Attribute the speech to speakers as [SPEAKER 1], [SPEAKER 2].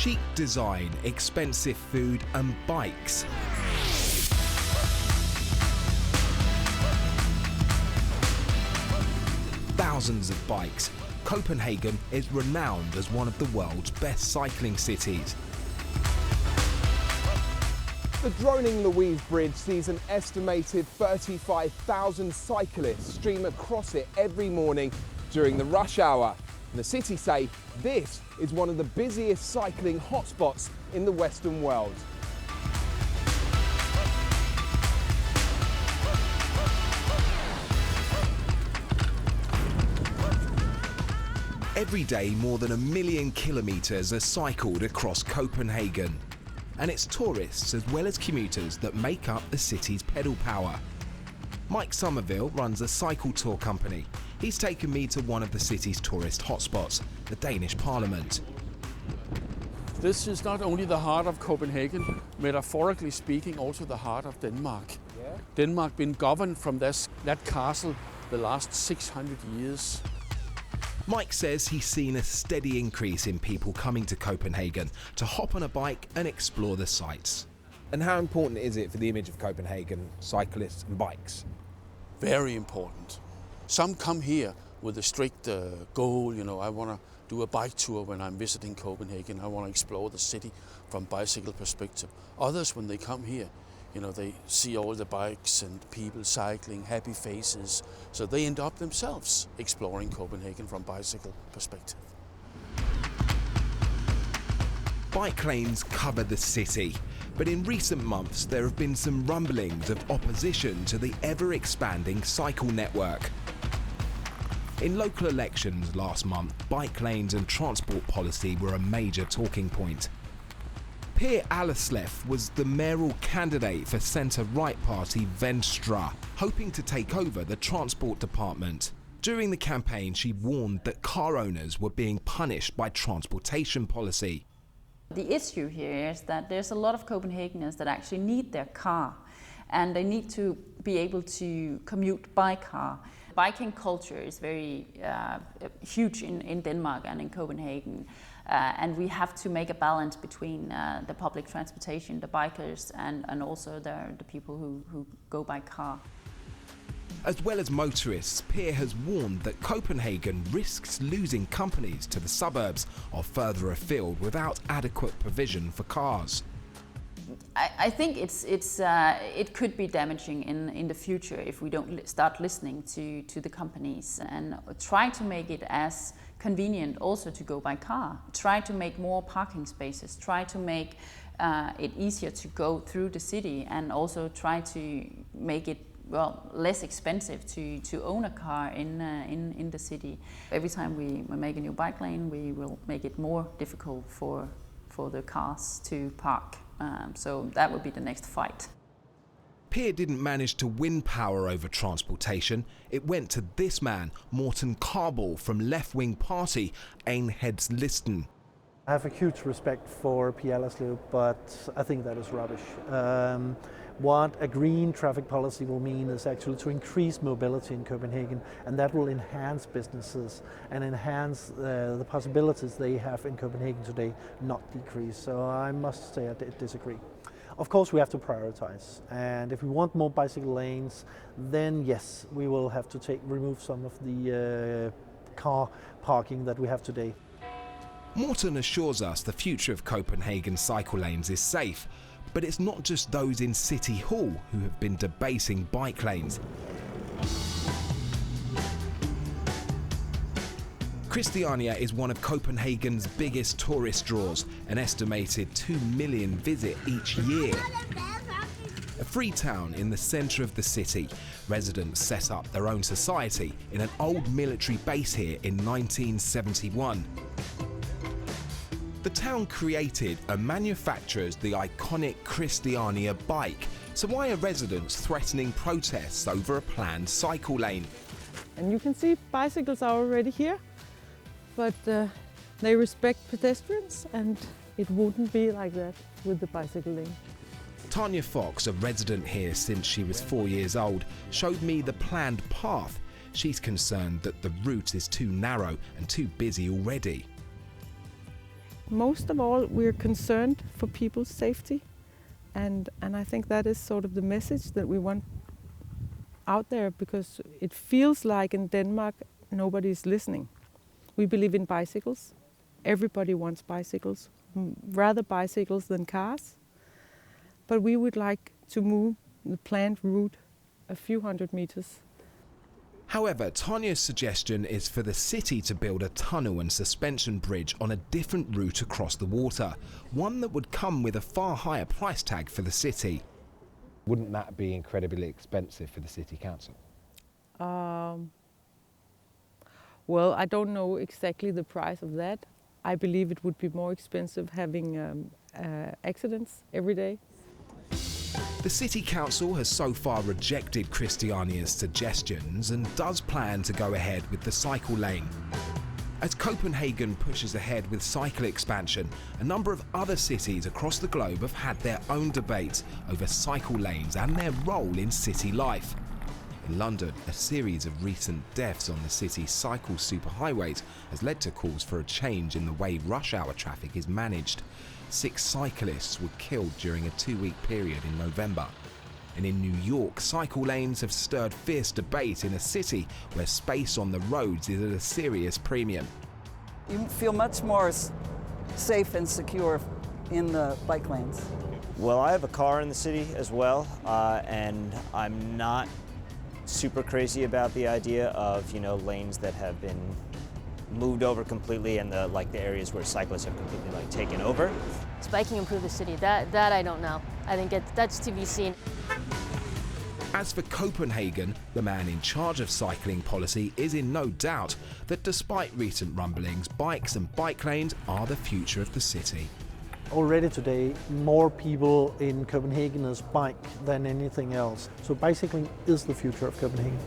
[SPEAKER 1] Chic design, expensive food and bikes. Thousands of bikes. Copenhagen is renowned as one of the world's best cycling cities.
[SPEAKER 2] The droning Louise Bridge sees an estimated 35,000 cyclists stream across it every morning during the rush hour. And the city say this is one of the busiest cycling hotspots in the Western world.
[SPEAKER 1] Every day, more than 1 million kilometres are cycled across Copenhagen. And it's tourists as well as commuters that make up the city's pedal power. Mike Somerville runs a cycle tour company. He's taken me to one of the city's tourist hotspots, the Danish Parliament.
[SPEAKER 3] This is not only the heart of Copenhagen, metaphorically speaking, also the heart of Denmark. Yeah. Denmark been governed from that castle the last 600 years.
[SPEAKER 1] Mike says he's seen a steady increase in people coming to Copenhagen to hop on a bike and explore the sights.
[SPEAKER 2] And how important is it for the image of Copenhagen, cyclists and bikes?
[SPEAKER 3] Very important. Some come here with a strict goal, I want to do a bike tour when I'm visiting Copenhagen. I want to explore the city from bicycle perspective. Others, when they come here, they see all the bikes and people cycling, happy faces. So they end up themselves exploring Copenhagen from bicycle perspective.
[SPEAKER 1] Bike lanes cover the city, but in recent months there have been some rumblings of opposition to the ever-expanding cycle network. In local elections last month, bike lanes and transport policy were a major talking point. Per Alesleff was the mayoral candidate for centre-right party Venstre, hoping to take over the transport department. During the campaign, she warned that car owners were being punished by transportation policy.
[SPEAKER 4] The issue here is that there's a lot of Copenhageners that actually need their car, and they need to be able to commute by car. Biking culture is very huge in Denmark and in Copenhagen. And we have to make a balance between the public transportation, the bikers, and also the people who go by car.
[SPEAKER 1] As well as motorists, Per has warned that Copenhagen risks losing companies to the suburbs or further afield without adequate provision for cars.
[SPEAKER 4] I think it could be damaging in the future if we don't start listening to the companies and try to make it as convenient also to go by car. Try to make more parking spaces, try to make it easier to go through the city, and also try to make it less expensive to own a car in the city. Every time we make a new bike lane, we will make it more difficult for the cars to park. So that would be the next fight.
[SPEAKER 1] Per didn't manage to win power over transportation. It went to this man, Morten Karbol, from left-wing party Enhedslisten.
[SPEAKER 5] I have a huge respect for Per Aleslev, but I think that is rubbish. What a green traffic policy will mean is actually to increase mobility in Copenhagen, and that will enhance businesses and enhance the possibilities they have in Copenhagen today, not decrease. So I must say I disagree. Of course, we have to prioritize, and if we want more bicycle lanes, then yes, we will have to remove some of the car parking that we have today.
[SPEAKER 1] Morten assures us the future of Copenhagen cycle lanes is safe, but it's not just those in City Hall who have been debasing bike lanes. Christiania is one of Copenhagen's biggest tourist draws, an estimated 2 million visit each year. A free town in the centre of the city, residents set up their own society in an old military base here in 1971. The town created and manufactures the iconic Christiania bike, so why are residents threatening protests over a planned cycle lane?
[SPEAKER 6] And you can see bicycles are already here, but they respect pedestrians, and it wouldn't be like that with the bicycle lane.
[SPEAKER 1] Tanya Fox, a resident here since she was 4 years old, showed me the planned path. She's concerned that the route is too narrow and too busy already.
[SPEAKER 6] most of all, we're concerned for people's safety. And I think that is sort of the message that we want out there, because it feels like in Denmark, nobody's listening. We believe in bicycles. Everybody wants bicycles, rather bicycles than cars. But we would like to move the planned route a few hundred meters.
[SPEAKER 1] However, Tanya's suggestion is for the city to build a tunnel and suspension bridge on a different route across the water, one that would come with a far higher price tag for the city.
[SPEAKER 2] Wouldn't that be incredibly expensive for the city council?
[SPEAKER 6] Well, I don't know exactly the price of that. I believe it would be more expensive having accidents every day.
[SPEAKER 1] The City Council has so far rejected Christiania's suggestions and does plan to go ahead with the cycle lane. As Copenhagen pushes ahead with cycle expansion, a number of other cities across the globe have had their own debates over cycle lanes and their role in city life. In London, a series of recent deaths on the city's cycle superhighways has led to calls for a change in the way rush hour traffic is managed. 6 cyclists were killed during a 2-week period in November. And in New York, cycle lanes have stirred fierce debate in a city where space on the roads is at a serious premium.
[SPEAKER 7] You feel much more safe and secure in the bike lanes.
[SPEAKER 8] Well, I have a car in the city as well, and I'm not super crazy about the idea of, lanes that have been moved over completely and the areas where cyclists have completely taken over.
[SPEAKER 9] Does biking improve the city? That I don't know. I think that's to be seen.
[SPEAKER 1] As for Copenhagen, the man in charge of cycling policy is in no doubt that despite recent rumblings, bikes and bike lanes are the future of the city.
[SPEAKER 5] Already today, more people in Copenhagen bike than anything else. So bicycling is the future of Copenhagen.